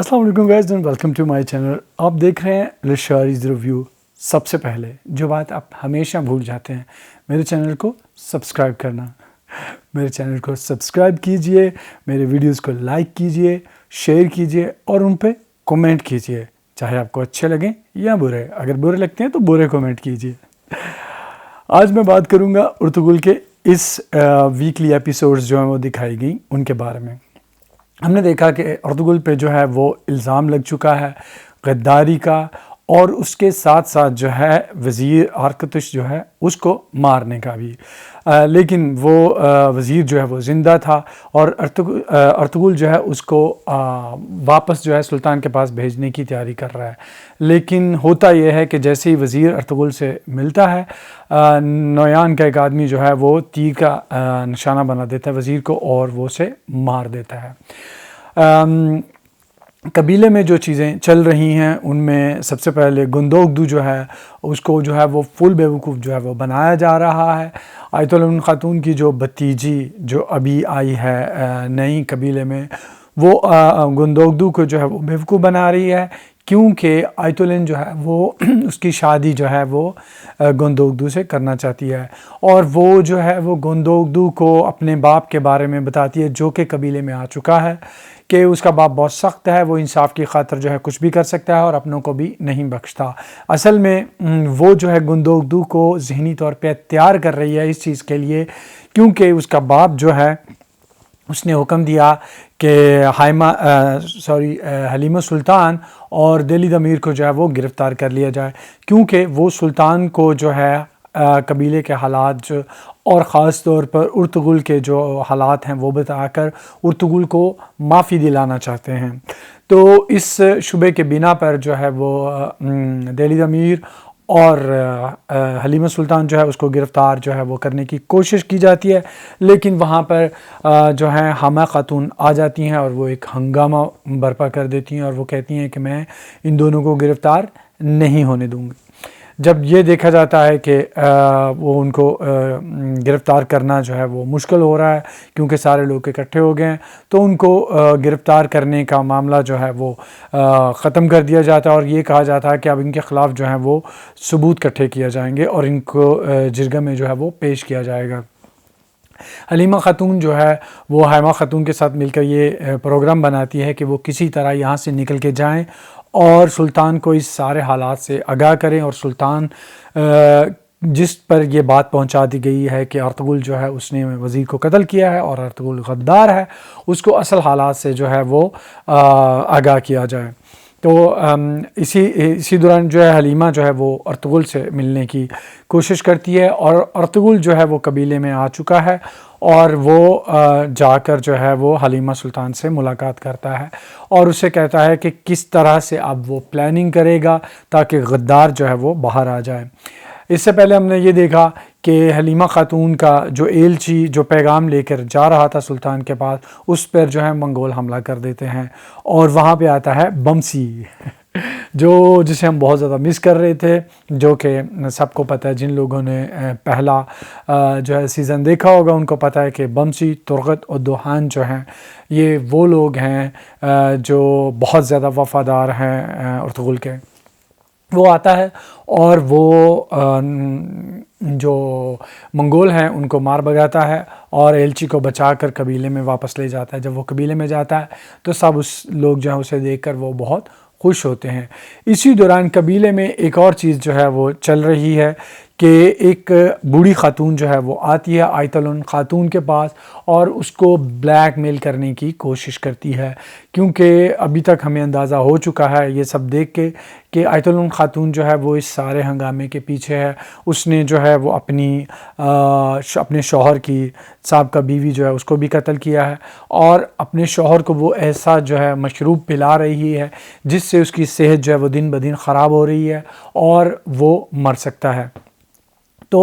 السلام علیکم guys and welcome to my channel. آپ دیکھ رہے ہیں لشاریز ریویو. سب سے پہلے جو بات آپ ہمیشہ بھول جاتے ہیں، میرے چینل کو سبسکرائب کرنا. میرے چینل کو سبسکرائب کیجئے، میرے ویڈیوز کو لائک کیجئے، شیئر کیجئے اور ان پہ کومنٹ کیجئے، چاہے آپ کو اچھے لگیں یا برے. اگر برے لگتے ہیں تو برے کومنٹ کیجئے. آج میں بات کروں گا ارطغرل کے اس ویکلی ایپیسوڈز جو ہیں وہ دکھائی گئیں ان کے بارے میں. ہم نے دیکھا کہ ارطغرل پہ جو ہے وہ الزام لگ چکا ہے غداری کا، اور اس کے ساتھ ساتھ جو ہے وزیر آرکتش جو ہے اس کو مارنے کا بھی. لیکن وہ وزیر جو ہے وہ زندہ تھا اور ارطغرل جو ہے اس کو واپس جو ہے سلطان کے پاس بھیجنے کی تیاری کر رہا ہے. لیکن ہوتا یہ ہے کہ جیسے ہی وزیر ارطغرل سے ملتا ہے، نویان کا ایک آدمی جو ہے وہ تیر کا نشانہ بنا دیتا ہے وزیر کو اور وہ اسے مار دیتا ہے. قبیلے میں جو چیزیں چل رہی ہیں ان میں سب سے پہلے گندوگدو جو ہے اس کو جو ہے وہ فل بیوقوف جو ہے وہ بنایا جا رہا ہے. آیت العلم خاتون کی جو بھتیجی جو ابھی آئی ہے نئی قبیلے میں، وہ گندوگدو کو جو ہے وہ بیوقوف بنا رہی ہے، کیونکہ آیت العلم جو ہے وہ اس کی شادی جو ہے وہ گندوگدو سے کرنا چاہتی ہے، اور وہ جو ہے وہ گندوگدو کو اپنے باپ کے بارے میں بتاتی ہے جو کہ قبیلے میں آ چکا ہے، کہ اس کا باپ بہت سخت ہے، وہ انصاف کی خاطر جو ہے کچھ بھی کر سکتا ہے اور اپنوں کو بھی نہیں بخشتا. اصل میں وہ جو ہے گندوگدو کو ذہنی طور پہ تیار کر رہی ہے اس چیز کے لیے، کیونکہ اس کا باپ جو ہے اس نے حکم دیا کہ حلیمہ سلطان اور دہلی امیر کو جو ہے وہ گرفتار کر لیا جائے، کیونکہ وہ سلطان کو جو ہے قبیلے کے حالات اور خاص طور پر ارطغرل کے جو حالات ہیں وہ بتا کر ارطغرل کو معافی دلانا چاہتے ہیں. تو اس شبے کے بنا پر جو ہے وہ دہلی امیر اور حلیمہ سلطان جو ہے اس کو گرفتار جو ہے وہ کرنے کی کوشش کی جاتی ہے. لیکن وہاں پر جو ہے حامہ خاتون آ جاتی ہیں اور وہ ایک ہنگامہ برپا کر دیتی ہیں اور وہ کہتی ہیں کہ میں ان دونوں کو گرفتار نہیں ہونے دوں گی. جب یہ دیکھا جاتا ہے کہ وہ ان کو گرفتار کرنا جو ہے وہ مشکل ہو رہا ہے کیونکہ سارے لوگ اکٹھے ہو گئے ہیں، تو ان کو گرفتار کرنے کا معاملہ جو ہے وہ ختم کر دیا جاتا ہے اور یہ کہا جاتا ہے کہ اب ان کے خلاف جو ہے وہ ثبوت اکٹھے کیے جائیں گے اور ان کو جرگہ میں جو ہے وہ پیش کیا جائے گا. حلیمہ خاتون جو ہے وہ حامہ خاتون کے ساتھ مل کر یہ پروگرام بناتی ہے کہ وہ کسی طرح یہاں سے نکل کے جائیں اور سلطان کو اس سارے حالات سے آگاہ کریں، اور سلطان جس پر یہ بات پہنچا دی گئی ہے کہ ارطغرل جو ہے اس نے وزیر کو قتل کیا ہے اور ارطغرل غدار ہے، اس کو اصل حالات سے جو ہے وہ آگاہ کیا جائے. تو اسی دوران جو ہے حلیمہ جو ہے وہ ارطغرل سے ملنے کی کوشش کرتی ہے، اور ارطغرل جو ہے وہ قبیلے میں آ چکا ہے اور وہ جا کر جو ہے وہ حلیمہ سلطان سے ملاقات کرتا ہے اور اسے کہتا ہے کہ کس طرح سے اب وہ پلاننگ کرے گا تاکہ غدار جو ہے وہ باہر آ جائے. اس سے پہلے ہم نے یہ دیکھا کہ حلیمہ خاتون کا جو ایلچی جو پیغام لے کر جا رہا تھا سلطان کے پاس، اس پر جو ہے منگول حملہ کر دیتے ہیں اور وہاں پہ آتا ہے بمسی جسے ہم بہت زیادہ مس کر رہے تھے، جو کہ سب کو پتہ ہے. جن لوگوں نے پہلا جو ہے سیزن دیکھا ہوگا ان کو پتہ ہے کہ بمسی، ترغت اور دوحان جو ہیں یہ وہ لوگ ہیں جو بہت زیادہ وفادار ہیں ارطغرل کے. وہ آتا ہے اور وہ جو منگول ہیں ان کو مار بھگاتا ہے اور ایلچی کو بچا کر قبیلے میں واپس لے جاتا ہے. جب وہ قبیلے میں جاتا ہے تو سب اس لوگ جو ہیں اسے دیکھ کر وہ بہت خوش ہوتے ہیں. اسی دوران قبیلے میں ایک اور چیز جو ہے وہ چل رہی ہے کہ ایک بوڑھی خاتون جو ہے وہ آتی ہے آیت العلم خاتون کے پاس اور اس کو بلیک میل کرنے کی کوشش کرتی ہے، کیونکہ ابھی تک ہمیں اندازہ ہو چکا ہے یہ سب دیکھ کے کہ آیت العلم خاتون جو ہے وہ اس سارے ہنگامے کے پیچھے ہے. اس نے جو ہے وہ اپنے شوہر کی سابقہ بیوی جو ہے اس کو بھی قتل کیا ہے اور اپنے شوہر کو وہ ایسا جو ہے مشروب پلا رہی ہے جس سے اس کی صحت جو ہے وہ دن بدن خراب ہو رہی ہے اور وہ مر سکتا ہے. تو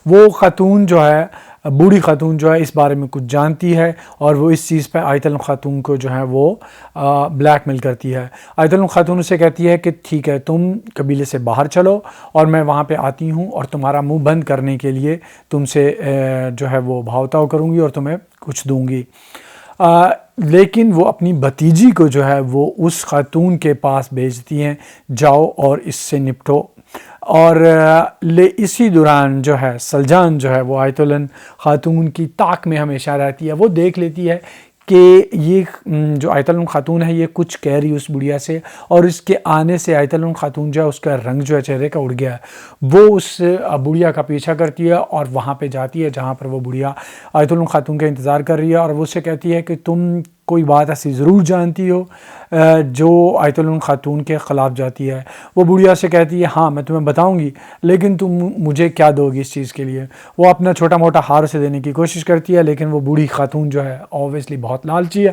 وہ خاتون جو ہے بوڑھی خاتون جو ہے اس بارے میں کچھ جانتی ہے اور وہ اس چیز پہ آیت العلم خاتون کو جو ہے وہ بلیک میل کرتی ہے. آیت العلم خاتون اسے کہتی ہے کہ ٹھیک ہے تم قبیلے سے باہر چلو اور میں وہاں پہ آتی ہوں اور تمہارا منہ بند کرنے کے لیے تم سے جو ہے وہ بھاؤ تاؤ کروں گی اور تمہیں کچھ دوں گی. لیکن وہ اپنی بھتیجی کو جو ہے وہ اس خاتون کے پاس بھیجتی ہیں، جاؤ اور اس سے نپٹو. اور اسی دوران جو ہے سلجان جو ہے وہ آیت الن خاتون کی طاق میں ہمیشہ رہتی ہے. وہ دیکھ لیتی ہے کہ یہ جو آیت الن خاتون ہے یہ کچھ کہہ رہی اس بڑھیا سے، اور اس کے آنے سے آیت الن خاتون جو ہے اس کا رنگ جو ہے چہرے کا اڑ گیا ہے. وہ اس بڑھیا کا پیچھا کرتی ہے اور وہاں پہ جاتی ہے جہاں پر وہ بڑھیا آیت الن خاتون کا انتظار کر رہی ہے، اور وہ اسے کہتی ہے کہ تم کوئی بات ایسی ضرور جانتی ہو جو آیت الن خاتون کے خلاف جاتی ہے. وہ بڑھیا سے کہتی ہے ہاں میں تمہیں بتاؤں گی، لیکن تم مجھے کیا دو گی اس چیز کے لیے. وہ اپنا چھوٹا موٹا ہار اسے دینے کی کوشش کرتی ہے، لیکن وہ بوڑھی خاتون جو ہے اوبویسلی بہت لالچی ہے.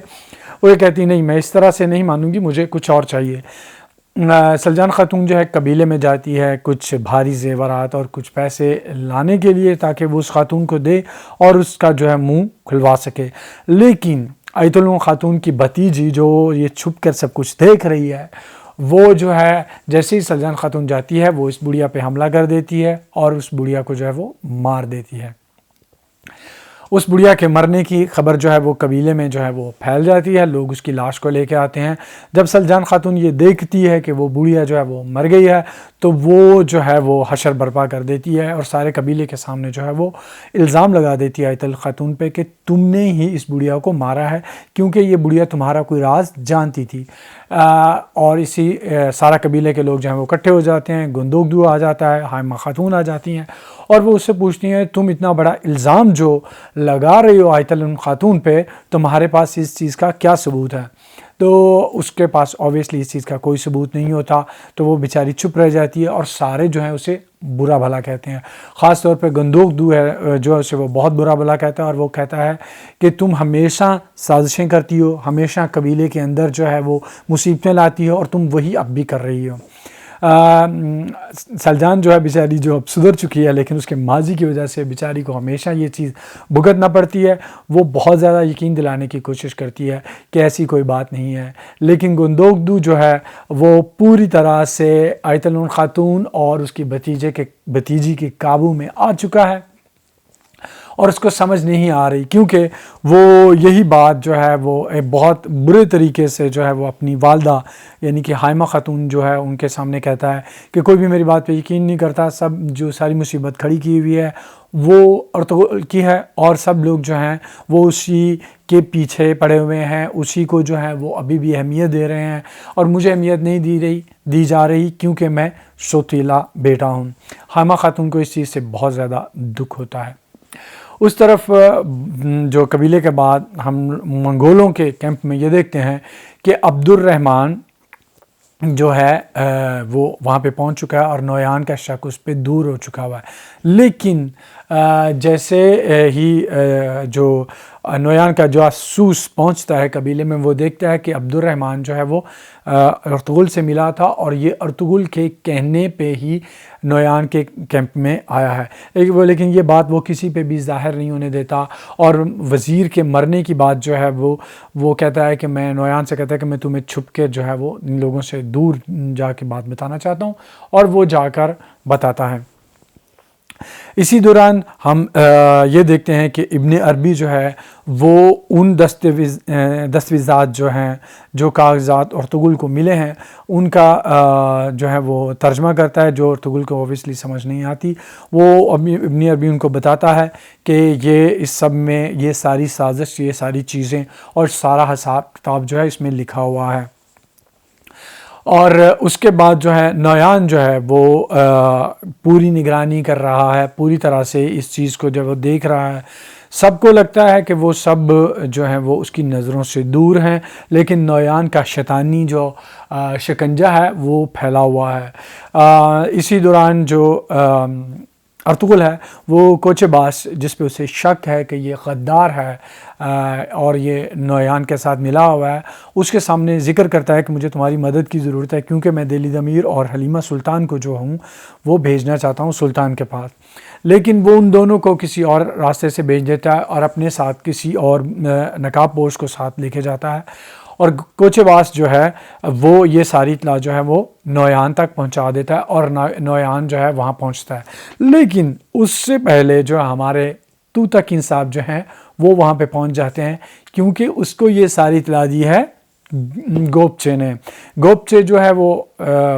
وہ یہ کہتی نہیں میں اس طرح سے نہیں مانوں گی، مجھے کچھ اور چاہیے. سلجان خاتون جو ہے قبیلے میں جاتی ہے کچھ بھاری زیورات اور کچھ پیسے لانے کے لیے تاکہ وہ اس خاتون کو دے اور اس کا جو ہے منہ کھلوا سکے. لیکن آیت الن خاتون کی بھتیجی جو یہ چھپ کر سب کچھ دیکھ رہی ہے، وہ جو ہے جیسے ہی سلجان خاتون جاتی ہے وہ اس بڑھیا پہ حملہ کر دیتی ہے اور اس بڑھیا کو جو ہے وہ مار دیتی ہے. اس بڑھیا کے مرنے کی خبر جو ہے وہ قبیلے میں جو ہے وہ پھیل جاتی ہے، لوگ اس کی لاش کو لے کے آتے ہیں. جب سلجان خاتون یہ دیکھتی ہے کہ وہ بڑھیا جو ہے وہ مر گئی ہے تو وہ جو ہے وہ حشر برپا کر دیتی ہے اور سارے قبیلے کے سامنے جو ہے وہ الزام لگا دیتی ہے آیت الن خاتون پہ کہ تم نے ہی اس بڑھیا کو مارا ہے، کیونکہ یہ بڑھیا تمہارا کوئی راز جانتی تھی. اور اسی سارا قبیلے کے لوگ جو ہیں وہ اکٹھے ہو جاتے ہیں، گندوگدو آ جاتا ہے، حائمہ خاتون آ جاتی ہیں اور وہ اس سے پوچھتی ہیں تم اتنا بڑا الزام جو لگا رہی ہو آیت الن خاتون پہ، تمہارے پاس اس چیز کا کیا ثبوت ہے؟ تو اس کے پاس اوبویسلی اس چیز کا کوئی ثبوت نہیں ہوتا، تو وہ بیچاری چپ رہ جاتی ہے اور سارے جو ہیں اسے برا بھلا کہتے ہیں. خاص طور پہ گندوگدو ہے جو اسے وہ بہت برا بھلا کہتا ہے، اور وہ کہتا ہے کہ تم ہمیشہ سازشیں کرتی ہو، ہمیشہ قبیلے کے اندر جو ہے وہ مصیبتیں لاتی ہو، اور تم وہی اب بھی کر رہی ہو. سلجان جو ہے بیچاری جو اب سدھر چکی ہے، لیکن اس کے ماضی کی وجہ سے بیچاری کو ہمیشہ یہ چیز بھگتنا پڑتی ہے. وہ بہت زیادہ یقین دلانے کی کوشش کرتی ہے کہ ایسی کوئی بات نہیں ہے، لیکن گندوگدو جو ہے وہ پوری طرح سے آیت الن خاتون اور اس کی بھتیجی کے قابو میں آ چکا ہے اور اس کو سمجھ نہیں آ رہی، کیونکہ وہ یہی بات جو ہے وہ بہت برے طریقے سے جو ہے وہ اپنی والدہ یعنی کہ حائمہ خاتون جو ہے ان کے سامنے کہتا ہے کہ کوئی بھی میری بات پہ یقین نہیں کرتا، سب جو ساری مصیبت کھڑی کی ہوئی ہے وہ ارطغرل کی ہے، اور سب لوگ جو ہیں وہ اسی کے پیچھے پڑے ہوئے ہیں، اسی کو جو ہے وہ ابھی بھی اہمیت دے رہے ہیں، اور مجھے اہمیت نہیں دی جا رہی کیونکہ میں سوتیلا بیٹا ہوں. حائمہ خاتون کو اس چیز سے بہت زیادہ دکھ ہوتا ہے. اس طرف جو قبیلے کے بعد ہم منگولوں کے کیمپ میں یہ دیکھتے ہیں کہ عبد الرحمن جو ہے وہ وہاں پہ پہنچ چکا ہے اور نویان کا شک اس پہ دور ہو چکا ہوا ہے. لیکن جیسے ہی جو نویان کا جاسوس پہنچتا ہے قبیلے میں، وہ دیکھتا ہے کہ عبد الرحمن جو ہے وہ ارطغرل سے ملا تھا اور یہ ارطغرل کے کہنے پہ ہی نویان کے کیمپ میں آیا ہے. لیکن یہ بات وہ کسی پہ بھی ظاہر نہیں ہونے دیتا، اور وزیر کے مرنے کی بات جو ہے وہ کہتا ہے کہ میں نویان سے کہتا ہے کہ میں تمہیں چھپ کے جو ہے وہ ان لوگوں سے دور جا کے بات بتانا چاہتا ہوں، اور وہ جا کر بتاتا ہے. اسی دوران ہم یہ دیکھتے ہیں کہ ابن عربی جو ہے وہ ان دستاویزات جو ہیں جو کاغذات ارطغرل کو ملے ہیں ان کا جو ہے وہ ترجمہ کرتا ہے، جو ارطغرل کو اوبویسلی سمجھ نہیں آتی. وہ ابن عربی ان کو بتاتا ہے کہ یہ اس سب میں یہ ساری سازش، یہ ساری چیزیں اور سارا حساب کتاب جو ہے اس میں لکھا ہوا ہے. اور اس کے بعد جو ہے نویان جو ہے وہ پوری نگرانی کر رہا ہے، پوری طرح سے اس چیز کو جب وہ دیکھ رہا ہے، سب کو لگتا ہے کہ وہ سب جو ہیں وہ اس کی نظروں سے دور ہیں، لیکن نویان کا شیطانی جو شکنجہ ہے وہ پھیلا ہوا ہے. اسی دوران جو ارطغرل ہے وہ کوچے باس جس پہ اسے شک ہے کہ یہ غدار ہے اور یہ نویان کے ساتھ ملا ہوا ہے، اس کے سامنے ذکر کرتا ہے کہ مجھے تمہاری مدد کی ضرورت ہے، کیونکہ میں دلی ضمیر اور حلیمہ سلطان کو جو ہوں وہ بھیجنا چاہتا ہوں سلطان کے پاس. لیکن وہ ان دونوں کو کسی اور راستے سے بھیج دیتا ہے اور اپنے ساتھ کسی اور نقاب پوش کو ساتھ لے کے جاتا ہے، اور کوچے باس جو ہے وہ یہ ساری اطلاع جو ہے وہ نویان تک پہنچا دیتا ہے، اور نویان جو ہے وہاں پہنچتا ہے. لیکن اس سے پہلے جو ہمارے توتکین صاحب جو ہیں وہ وہاں پہ پہنچ جاتے ہیں، کیونکہ اس کو یہ ساری اطلاع دی ہے گوبچے نے. گوبچے جو ہے وہ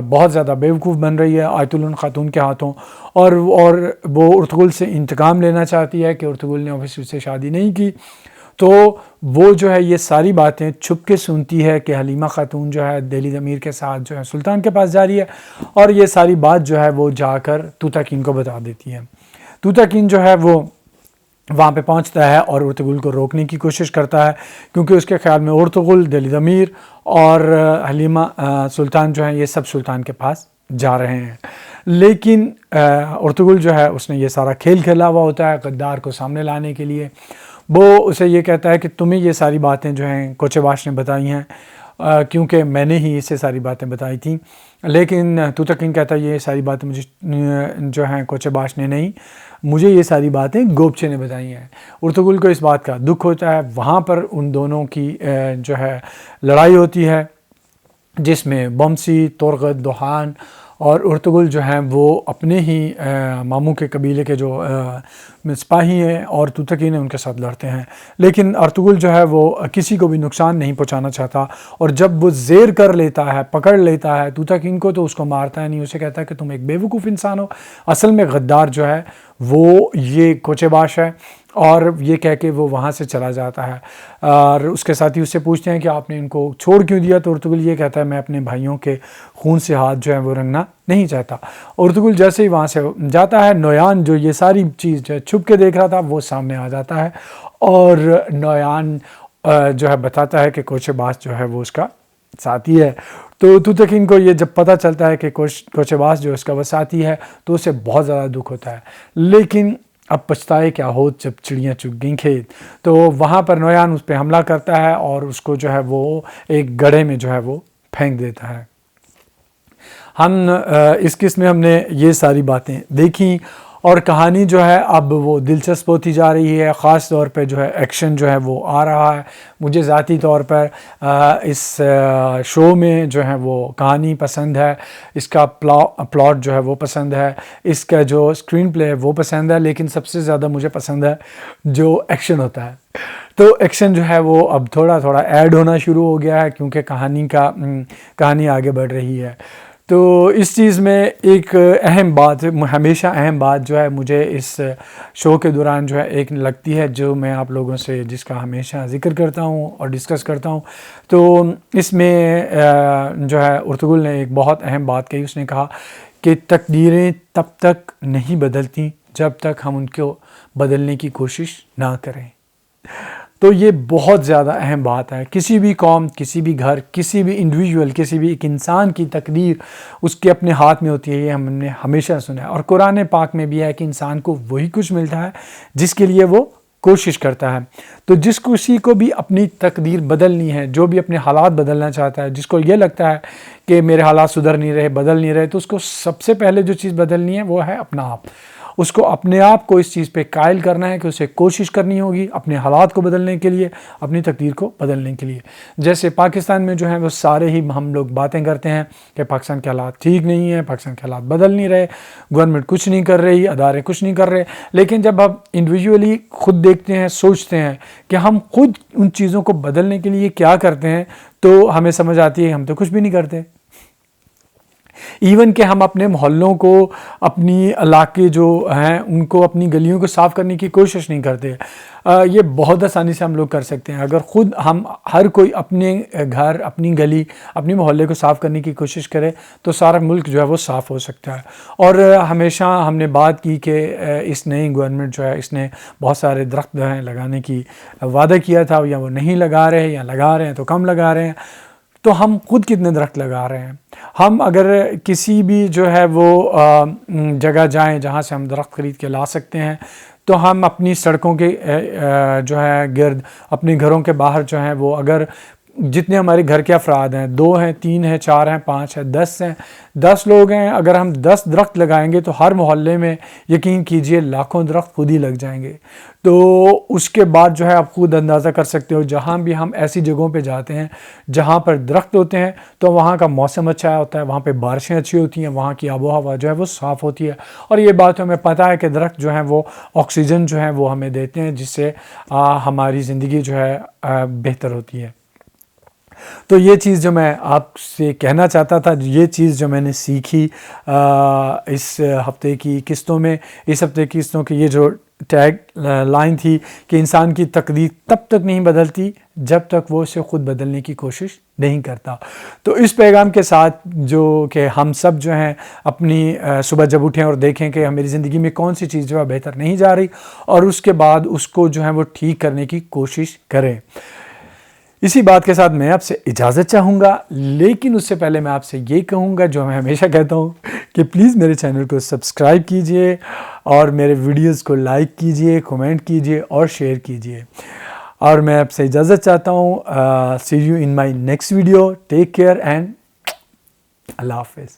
بہت زیادہ بیوقوف بن رہی ہے آیت اللہ خاتون کے ہاتھوں, اور وہ ارطغرل سے انتقام لینا چاہتی ہے کہ ارطغرل نے اس سے شادی نہیں کی. تو وہ جو ہے یہ ساری باتیں چھپ کے سنتی ہے کہ حلیمہ خاتون جو ہے دہلی امیر کے ساتھ جو ہے سلطان کے پاس جا رہی ہے, اور یہ ساری بات جو ہے وہ جا کر توتاکین کو بتا دیتی ہے. توتاکین جو ہے وہ وہاں پہ پہنچتا ہے اور ارطغرل کو روکنے کی کوشش کرتا ہے, کیونکہ اس کے خیال میں ارطغرل, دہلی امیر اور حلیمہ سلطان جو ہیں یہ سب سلطان کے پاس جا رہے ہیں. لیکن ارطغرل جو ہے اس نے یہ سارا کھیل کھیلا ہوا ہوتا ہے غدار کو سامنے لانے کے لیے. وہ اسے یہ کہتا ہے کہ تمہیں یہ ساری باتیں جو ہیں کوچے باش نے بتائی ہیں, کیونکہ میں نے ہی اسے ساری باتیں بتائی تھیں. لیکن توتاکین کہتا ہے یہ ساری باتیں مجھے جو ہیں کوچے باش نے نہیں, مجھے یہ ساری باتیں گوبچے نے بتائی ہیں. ارطغرل کو اس بات کا دکھ ہوتا ہے. وہاں پر ان دونوں کی جو ہے لڑائی ہوتی ہے, جس میں بمسی, تورغت, دوحان اور ارطغرل جو ہیں وہ اپنے ہی ماموں کے قبیلے کے جو سپاہی ہیں اور توتاکین ان کے ساتھ لڑتے ہیں. لیکن ارطغرل جو ہے وہ کسی کو بھی نقصان نہیں پہنچانا چاہتا, اور جب وہ زیر کر لیتا ہے, پکڑ لیتا ہے توتاکین کو, تو اس کو مارتا ہے نہیں, اسے کہتا ہے کہ تم ایک بیوقوف انسان ہو. اصل میں غدار جو ہے وہ یہ کوچے باش ہے, اور یہ کہہ کے وہ وہاں سے چلا جاتا ہے. اور اس کے ساتھی اس سے پوچھتے ہیں کہ آپ نے ان کو چھوڑ کیوں دیا, تو ارطغرل یہ کہتا ہے میں اپنے بھائیوں کے خون سے ہاتھ جو ہے وہ رنگنا نہیں چاہتا. ارطغرل جیسے ہی وہاں سے جاتا ہے, نویان جو یہ ساری چیز جو ہے چھپ کے دیکھ رہا تھا وہ سامنے آ جاتا ہے, اور نویان جو ہے بتاتا ہے کہ کوچے باش جو ہے وہ اس کا ساتھی ہے. تو توتاکین کو یہ جب پتہ چلتا ہے کہ کوچے باش جو اس کا وہ ساتھی ہے تو اسے بہت زیادہ دکھ ہوتا ہے. لیکن اب پچھتائے کیا ہو جب چڑیاں چگ گئیں کھیت. تو وہاں پر نویان اس پہ حملہ کرتا ہے اور اس کو جو ہے وہ ایک گڑھے میں جو ہے وہ پھینک دیتا ہے. ہم اس قسم میں ہم نے یہ ساری باتیں دیکھیں, اور کہانی جو ہے اب وہ دلچسپ ہوتی جا رہی ہے. خاص طور پہ جو ہے ایکشن جو ہے وہ آ رہا ہے. مجھے ذاتی طور پر اس شو میں جو ہے وہ کہانی پسند ہے, اس کا پلاٹ جو ہے وہ پسند ہے, اس کا جو اسکرین پلے ہے وہ پسند ہے, لیکن سب سے زیادہ مجھے پسند ہے جو ایکشن ہوتا ہے. تو ایکشن جو ہے وہ اب تھوڑا تھوڑا ایڈ ہونا شروع ہو گیا ہے, کیونکہ کہانی آگے بڑھ رہی ہے. تو اس چیز میں ایک اہم بات, ہمیشہ اہم بات جو ہے مجھے اس شو کے دوران جو ہے ایک لگتی ہے, جو میں آپ لوگوں سے جس کا ہمیشہ ذکر کرتا ہوں اور ڈسکس کرتا ہوں. تو اس میں جو ہے ارطغرل نے ایک بہت اہم بات کہی. اس نے کہا کہ تقدیریں تب تک نہیں بدلتی جب تک ہم ان کو بدلنے کی کوشش نہ کریں. تو یہ بہت زیادہ اہم بات ہے. کسی بھی قوم, کسی بھی گھر, کسی بھی انڈیویجول, کسی بھی ایک انسان کی تقدیر اس کے اپنے ہاتھ میں ہوتی ہے. یہ ہم نے ہمیشہ سنا ہے, اور قرآن پاک میں بھی ہے کہ انسان کو وہی کچھ ملتا ہے جس کے لیے وہ کوشش کرتا ہے. تو جس کسی کو بھی اپنی تقدیر بدلنی ہے, جو بھی اپنے حالات بدلنا چاہتا ہے, جس کو یہ لگتا ہے کہ میرے حالات سدھر نہیں رہے, بدل نہیں رہے, تو اس کو سب سے پہلے جو چیز بدلنی ہے وہ ہے اپنا آپ. اس کو اپنے آپ کو اس چیز پہ قائل کرنا ہے کہ اسے کوشش کرنی ہوگی اپنے حالات کو بدلنے کے لیے, اپنی تقدیر کو بدلنے کے لیے. جیسے پاکستان میں جو ہے وہ سارے ہی ہم لوگ باتیں کرتے ہیں کہ پاکستان کے حالات ٹھیک نہیں ہیں, پاکستان کے حالات بدل نہیں رہے, گورنمنٹ کچھ نہیں کر رہی, ادارے کچھ نہیں کر رہے. لیکن جب ہم انڈیویجولی خود دیکھتے ہیں, سوچتے ہیں کہ ہم خود ان چیزوں کو بدلنے کے لیے کیا کرتے ہیں, تو ہمیں سمجھ آتی ہے ہم تو کچھ بھی نہیں کرتے. ایون کہ ہم اپنے محلوں کو, اپنی علاقے جو ہیں ان کو, اپنی گلیوں کو صاف کرنے کی کوشش نہیں کرتے. یہ بہت آسانی سے ہم لوگ کر سکتے ہیں. اگر خود ہم ہر کوئی اپنے گھر, اپنی گلی, اپنی محلے کو صاف کرنے کی کوشش کرے تو سارا ملک جو ہے وہ صاف ہو سکتا ہے. اور ہمیشہ ہم نے بات کی کہ اس نئی گورنمنٹ جو ہے اس نے بہت سارے درخت جو ہیں لگانے کی وعدہ کیا تھا, یا وہ نہیں لگا رہے, یا لگا رہے ہیں تو کم لگا رہے ہیں. تو ہم خود کتنے درخت لگا رہے ہیں؟ ہم اگر کسی بھی جو ہے وہ جگہ جائیں جہاں سے ہم درخت خرید کے لا سکتے ہیں, تو ہم اپنی سڑکوں کے جو ہے گرد, اپنے گھروں کے باہر جو ہے وہ اگر جتنے ہمارے گھر کے افراد ہیں، 2 ہیں، 3 ہیں، 4 ہیں، 5 ہیں، 10 ہیں، 10 لوگ ہیں، اگر ہم 10 درخت لگائیں گے تو ہر محلے میں یقین کیجئے لاکھوں درخت خود ہی لگ جائیں گے۔ تو اس کے بعد جو ہے آپ خود اندازہ کر سکتے ہو، جہاں بھی ہم ایسی جگہوں پہ جاتے ہیں جہاں پر درخت ہوتے ہیں تو وہاں کا موسم اچھا ہوتا ہے، وہاں پہ بارشیں اچھی ہوتی ہیں، وہاں کی آب و ہوا جو ہے وہ صاف ہوتی ہے، اور یہ بات ہمیں پتہ ہے کہ درخت جو ہیں وہ آکسیجن جو ہے وہ ہمیں دیتے ہیں، جس سے ہماری زندگی جو ہے بہتر ہوتی ہے۔ تو یہ چیز جو میں آپ سے کہنا چاہتا تھا، یہ چیز جو میں نے سیکھی اس ہفتے کی قسطوں میں، اس ہفتے کی قسطوں کی یہ جو ٹیگ لائن تھی کہ انسان کی تقدیر تب تک نہیں بدلتی جب تک وہ اسے خود بدلنے کی کوشش نہیں کرتا۔ تو اس پیغام کے ساتھ جو کہ ہم سب جو ہیں اپنی صبح جب اٹھیں اور دیکھیں کہ میری زندگی میں کون سی چیز جو ہے بہتر نہیں جا رہی، اور اس کے بعد اس کو جو ہے وہ ٹھیک کرنے کی کوشش کریں۔ اسی بات کے ساتھ میں آپ سے اجازت چاہوں گا، لیکن اس سے پہلے میں آپ سے یہ کہوں گا جو میں ہمیشہ کہتا ہوں کہ پلیز میرے چینل کو سبسکرائب کیجئے اور میرے ویڈیوز کو لائک کیجئے، کمنٹ کیجئے اور شیئر کیجئے۔ اور میں آپ سے اجازت چاہتا ہوں، see you in my next video, take care and اللہ حافظ۔